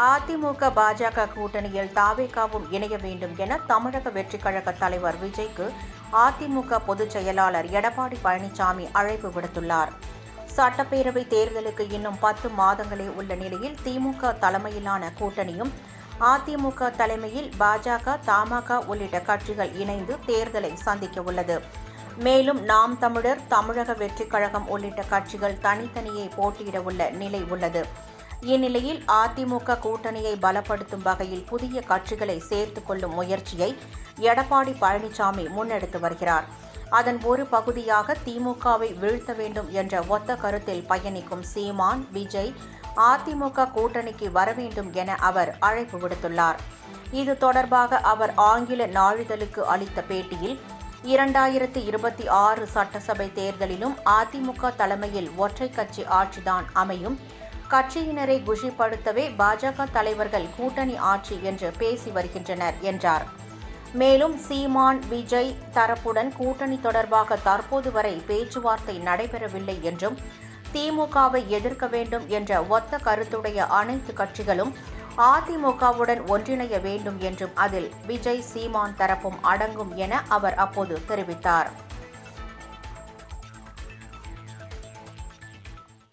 அதிமுக பாஜக கூட்டணியில் தாவேகாவும் இணைய வேண்டும் என தமிழக வெற்றிக் கழக தலைவர் விஜய்க்கு அதிமுக பொதுச் செயலாளர் எடப்பாடி பழனிசாமி அழைப்பு விடுத்துள்ளார். சட்டப்பேரவை தேர்தலுக்கு இன்னும் 10 மாதங்களே உள்ள நிலையில் திமுக தலைமையிலான கூட்டணியும் அதிமுக தலைமையில் பாஜக, தமாக உள்ளிட்ட கட்சிகள் இணைந்து தேர்தலை சந்திக்க உள்ளது. மேலும் நாம் தமிழர், தமிழக வெற்றிக் கழகம் உள்ளிட்ட கட்சிகள் தனித்தனியே போட்டியிட உள்ள நிலை உள்ளது. இந்நிலையில் அதிமுக கூட்டணியை பலப்படுத்தும் வகையில் புதிய கட்சிகளை சேர்த்துக் கொள்ளும் முயற்சியை எடப்பாடி பழனிசாமி முன்னெடுத்து வருகிறார். அதன் ஒரு பகுதியாக திமுகவை வீழ்த்த வேண்டும் என்ற ஒத்த கருத்தில் பயணிக்கும் சீமான், விஜய் அதிமுக கூட்டணிக்கு வர வேண்டும் என அவர் அழைப்பு விடுத்துள்ளார். இது தொடர்பாக அவர் ஆங்கில நாளிதழுக்கு அளித்த பேட்டியில் 2026 சட்டசபை தேர்தலிலும் அதிமுக தலைமையில் ஒற்றை கட்சி ஆட்சிதான் அமையும். கட்சியினரை குஷிப்படுத்தவே பாஜக தலைவர்கள் கூட்டணி ஆட்சி என்று பேசி வருகின்றனர் என்றார். மேலும் சீமான், விஜய் தரப்புடன் கூட்டணி தொடர்பாக தற்போது வரை பேச்சுவார்த்தை நடைபெறவில்லை என்றும், திமுகவை எதிர்க்க வேண்டும் என்ற ஒத்த கருத்துடைய அனைத்து கட்சிகளும் அதிமுகவுடன் ஒன்றிணைய வேண்டும் என்றும் அதில் விஜய், சீமான் தரப்பும் அடங்கும் என அவர் அப்போது தெரிவித்தார்.